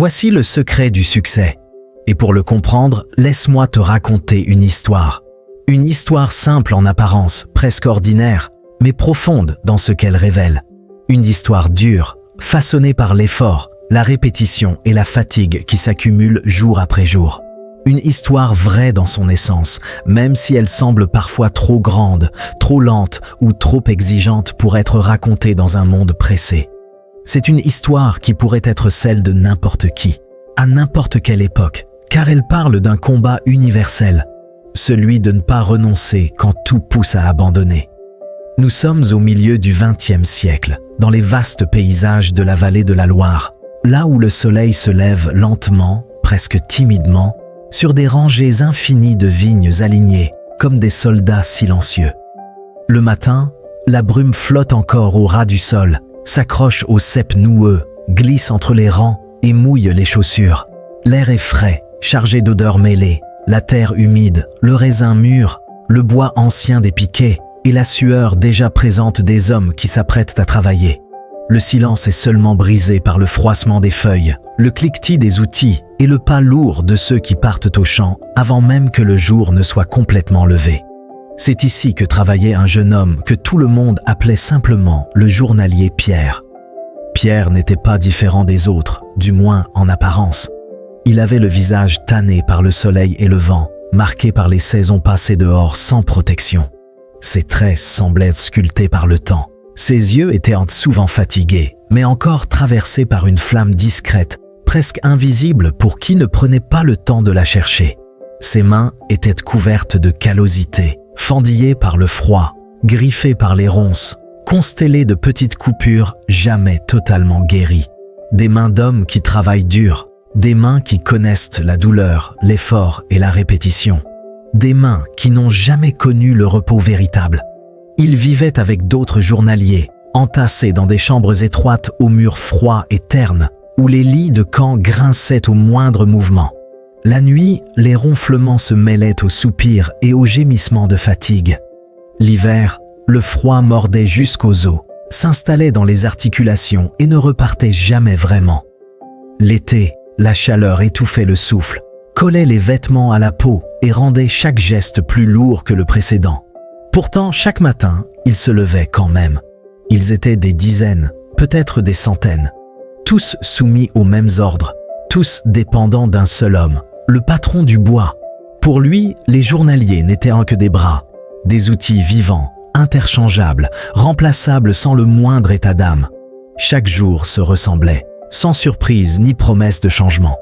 Voici le secret du succès. Et pour le comprendre, laisse-moi te raconter une histoire. Une histoire simple en apparence, presque ordinaire, mais profonde dans ce qu'elle révèle. Une histoire dure, façonnée par l'effort, la répétition et la fatigue qui s'accumulent jour après jour. Une histoire vraie dans son essence, même si elle semble parfois trop grande, trop lente ou trop exigeante pour être racontée dans un monde pressé. C'est une histoire qui pourrait être celle de n'importe qui, à n'importe quelle époque, car elle parle d'un combat universel, celui de ne pas renoncer quand tout pousse à abandonner. Nous sommes au milieu du XXe siècle, dans les vastes paysages de la vallée de la Loire, là où le soleil se lève lentement, presque timidement, sur des rangées infinies de vignes alignées, comme des soldats silencieux. Le matin, la brume flotte encore au ras du sol, s'accroche aux ceps noueux, glisse entre les rangs et mouille les chaussures. L'air est frais, chargé d'odeurs mêlées, la terre humide, le raisin mûr, le bois ancien des piquets et la sueur déjà présente des hommes qui s'apprêtent à travailler. Le silence est seulement brisé par le froissement des feuilles, le cliquetis des outils et le pas lourd de ceux qui partent au champ avant même que le jour ne soit complètement levé. C'est ici que travaillait un jeune homme que tout le monde appelait simplement le journalier Pierre. Pierre n'était pas différent des autres, du moins en apparence. Il avait le visage tanné par le soleil et le vent, marqué par les saisons passées dehors sans protection. Ses traits semblaient sculptés par le temps. Ses yeux étaient souvent fatigués, mais encore traversés par une flamme discrète, presque invisible pour qui ne prenait pas le temps de la chercher. Ses mains étaient couvertes de callosité, fendillées par le froid, griffées par les ronces, constellées de petites coupures jamais totalement guéries. Des mains d'hommes qui travaillent dur, des mains qui connaissent la douleur, l'effort et la répétition. Des mains qui n'ont jamais connu le repos véritable. Il vivait avec d'autres journaliers, entassés dans des chambres étroites aux murs froids et ternes, où les lits de camp grinçaient au moindre mouvement. La nuit, les ronflements se mêlaient aux soupirs et aux gémissements de fatigue. L'hiver, le froid mordait jusqu'aux os, s'installait dans les articulations et ne repartait jamais vraiment. L'été, la chaleur étouffait le souffle, collait les vêtements à la peau et rendait chaque geste plus lourd que le précédent. Pourtant, chaque matin, ils se levaient quand même. Ils étaient des dizaines, peut-être des centaines, tous soumis aux mêmes ordres, tous dépendants d'un seul homme, le patron du bois. Pour lui, les journaliers n'étaient que des bras, des outils vivants, interchangeables, remplaçables sans le moindre état d'âme. Chaque jour se ressemblait, sans surprise ni promesse de changement.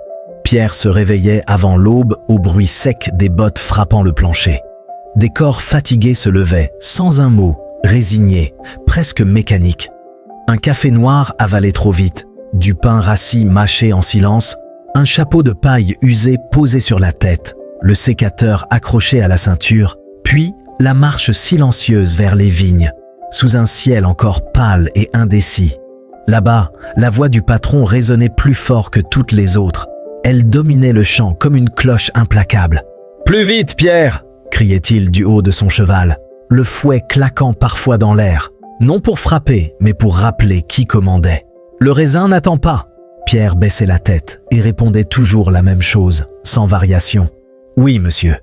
Pierre se réveillait avant l'aube au bruit sec des bottes frappant le plancher. Des corps fatigués se levaient, sans un mot, résignés, presque mécaniques. Un café noir avalé trop vite, du pain rassis mâché en silence, un chapeau de paille usé posé sur la tête, le sécateur accroché à la ceinture, puis la marche silencieuse vers les vignes, sous un ciel encore pâle et indécis. Là-bas, la voix du patron résonnait plus fort que toutes les autres. Elle dominait le champ comme une cloche implacable. « Plus vite, Pierre !» criait-il du haut de son cheval, le fouet claquant parfois dans l'air, non pour frapper, mais pour rappeler qui commandait. Le raisin n'attend pas. Pierre baissait la tête et répondait toujours la même chose, sans variation. Oui, monsieur.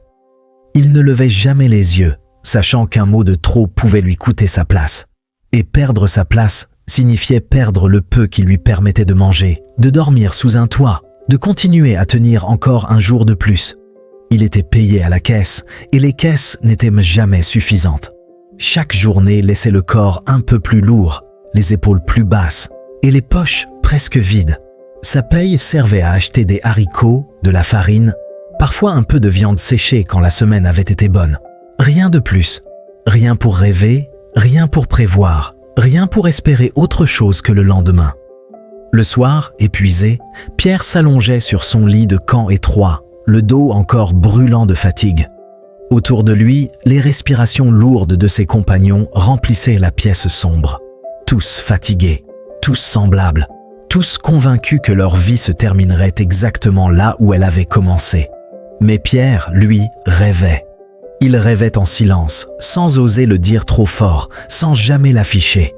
Il ne levait jamais les yeux, sachant qu'un mot de trop pouvait lui coûter sa place. Et perdre sa place signifiait perdre le peu qui lui permettait de manger, de dormir sous un toit, de continuer à tenir encore un jour de plus. Il était payé à la caisse, et les caisses n'étaient jamais suffisantes. Chaque journée laissait le corps un peu plus lourd, les épaules plus basses, et les poches presque vides. Sa paye servait à acheter des haricots, de la farine, parfois un peu de viande séchée quand la semaine avait été bonne. Rien de plus. Rien pour rêver, rien pour prévoir, rien pour espérer autre chose que le lendemain. Le soir, épuisé, Pierre s'allongeait sur son lit de camp étroit, le dos encore brûlant de fatigue. Autour de lui, les respirations lourdes de ses compagnons remplissaient la pièce sombre. Tous fatigués, tous semblables, tous convaincus que leur vie se terminerait exactement là où elle avait commencé. Mais Pierre, lui, rêvait. Il rêvait en silence, sans oser le dire trop fort, sans jamais l'afficher.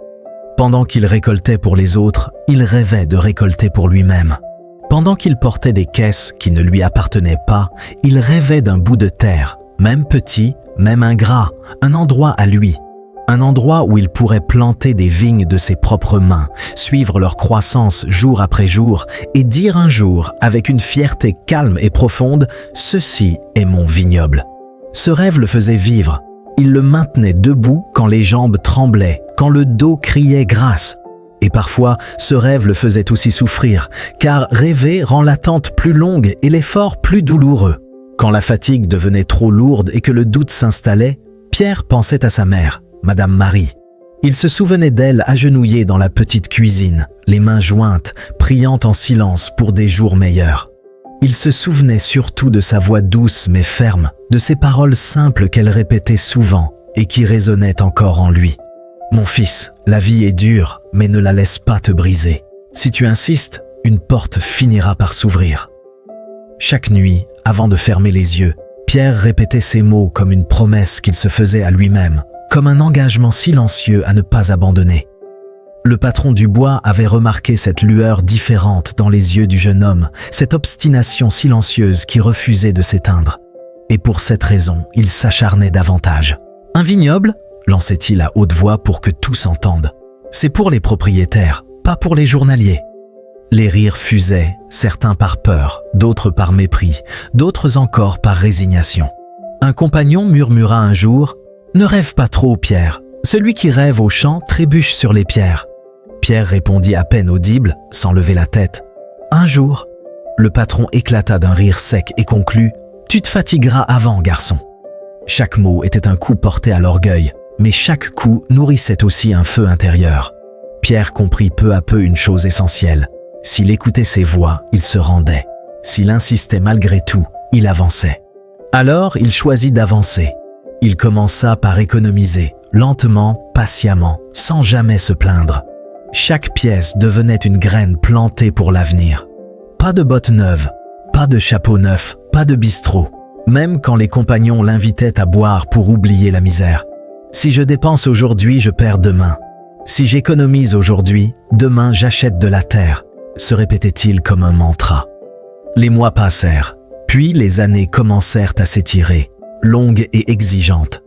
Pendant qu'il récoltait pour les autres, il rêvait de récolter pour lui-même. Pendant qu'il portait des caisses qui ne lui appartenaient pas, il rêvait d'un bout de terre, même petit, même ingrat, un endroit à lui. Un endroit où il pourrait planter des vignes de ses propres mains, suivre leur croissance jour après jour et dire un jour, avec une fierté calme et profonde, « Ceci est mon vignoble ». Ce rêve le faisait vivre. Il le maintenait debout quand les jambes tremblaient, quand le dos criait grâce. Et parfois, ce rêve le faisait aussi souffrir, car rêver rend l'attente plus longue et l'effort plus douloureux. Quand la fatigue devenait trop lourde et que le doute s'installait, Pierre pensait à sa mère, Madame Marie. Il se souvenait d'elle agenouillée dans la petite cuisine, les mains jointes, priant en silence pour des jours meilleurs. Il se souvenait surtout de sa voix douce mais ferme, de ses paroles simples qu'elle répétait souvent et qui résonnaient encore en lui. « Mon fils, la vie est dure, mais ne la laisse pas te briser. Si tu insistes, une porte finira par s'ouvrir. » Chaque nuit, avant de fermer les yeux, Pierre répétait ces mots comme une promesse qu'il se faisait à lui-même, comme un engagement silencieux à ne pas abandonner. Le patron du bois avait remarqué cette lueur différente dans les yeux du jeune homme, cette obstination silencieuse qui refusait de s'éteindre. Et pour cette raison, il s'acharnait davantage. « Un vignoble ?» lançait-il à haute voix pour que tous entendent. « C'est pour les propriétaires, pas pour les journaliers. » Les rires fusaient, certains par peur, d'autres par mépris, d'autres encore par résignation. Un compagnon murmura un jour « Ne rêve pas trop, Pierre. Celui qui rêve au champ trébuche sur les pierres. » Pierre répondit à peine audible, sans lever la tête. « Un jour. » Le patron éclata d'un rire sec et conclut « Tu te fatigueras avant, garçon. » Chaque mot était un coup porté à l'orgueil, mais chaque coup nourrissait aussi un feu intérieur. Pierre comprit peu à peu une chose essentielle. S'il écoutait ses voix, il se rendait. S'il insistait malgré tout, il avançait. Alors, il choisit d'avancer. Il commença par économiser, lentement, patiemment, sans jamais se plaindre. Chaque pièce devenait une graine plantée pour l'avenir. Pas de bottes neuves, pas de chapeau neuf, pas de bistrot. Même quand les compagnons l'invitaient à boire pour oublier la misère. Si je dépense aujourd'hui, je perds demain. Si j'économise aujourd'hui, demain j'achète de la terre, se répétait-il comme un mantra. Les mois passèrent, puis les années commencèrent à s'étirer, longues et exigeantes.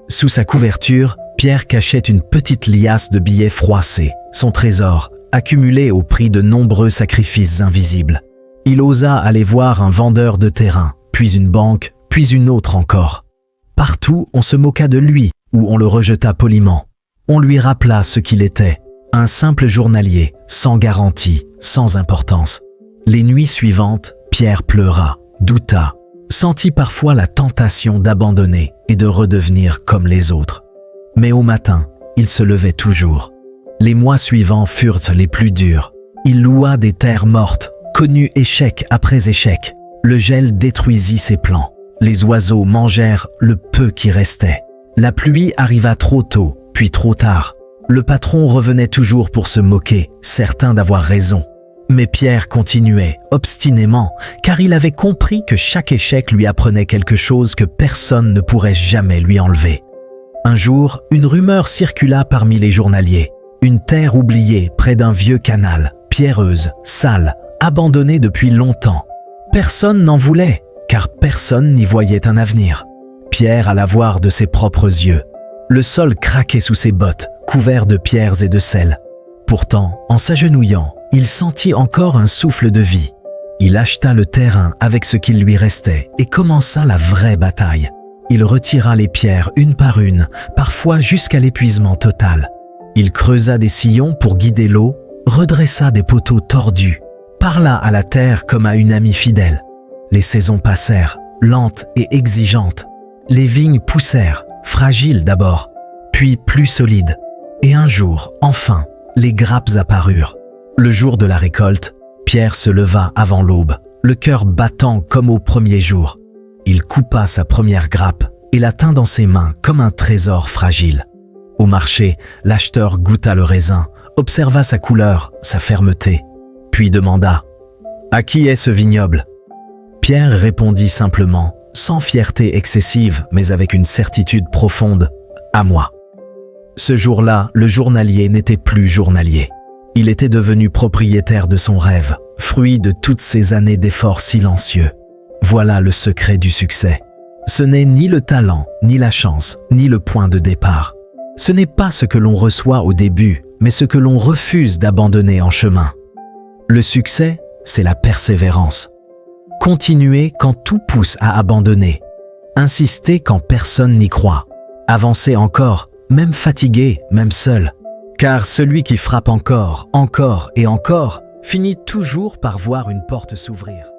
Sous sa couverture, Pierre cachait une petite liasse de billets froissés, son trésor, accumulé au prix de nombreux sacrifices invisibles. Il osa aller voir un vendeur de terrain, puis une banque, puis une autre encore. Partout, on se moqua de lui, ou on le rejeta poliment. On lui rappela ce qu'il était, un simple journalier, sans garantie, sans importance. Les nuits suivantes, Pierre pleura, douta, sentit parfois la tentation d'abandonner et de redevenir comme les autres. Mais au matin, il se levait toujours. Les mois suivants furent les plus durs. Il loua des terres mortes, connut échec après échec. Le gel détruisit ses plans. Les oiseaux mangèrent le peu qui restait. La pluie arriva trop tôt, puis trop tard. Le patron revenait toujours pour se moquer, certain d'avoir raison. Mais Pierre continuait, obstinément, car il avait compris que chaque échec lui apprenait quelque chose que personne ne pourrait jamais lui enlever. Un jour, une rumeur circula parmi les journaliers. Une terre oubliée près d'un vieux canal, pierreuse, sale, abandonnée depuis longtemps. Personne n'en voulait, car personne n'y voyait un avenir. Pierre alla voir de ses propres yeux. Le sol craquait sous ses bottes, couvert de pierres et de sel. Pourtant, en s'agenouillant, il sentit encore un souffle de vie. Il acheta le terrain avec ce qu'il lui restait et commença la vraie bataille. Il retira les pierres une par une, parfois jusqu'à l'épuisement total. Il creusa des sillons pour guider l'eau, redressa des poteaux tordus, parla à la terre comme à une amie fidèle. Les saisons passèrent, lentes et exigeantes. Les vignes poussèrent, fragiles d'abord, puis plus solides. Et un jour, enfin, les grappes apparurent. Le jour de la récolte, Pierre se leva avant l'aube, le cœur battant comme au premier jour. Il coupa sa première grappe et la tint dans ses mains comme un trésor fragile. Au marché, l'acheteur goûta le raisin, observa sa couleur, sa fermeté, puis demanda « À qui est ce vignoble ?» Pierre répondit simplement, sans fierté excessive, mais avec une certitude profonde, « À moi ». Ce jour-là, le journalier n'était plus journalier. Il était devenu propriétaire de son rêve, fruit de toutes ces années d'efforts silencieux. Voilà le secret du succès. Ce n'est ni le talent, ni la chance, ni le point de départ. Ce n'est pas ce que l'on reçoit au début, mais ce que l'on refuse d'abandonner en chemin. Le succès, c'est la persévérance. Continuer quand tout pousse à abandonner. Insister quand personne n'y croit. Avancer encore, même fatigué, même seul. Car celui qui frappe encore et encore, finit toujours par voir une porte s'ouvrir.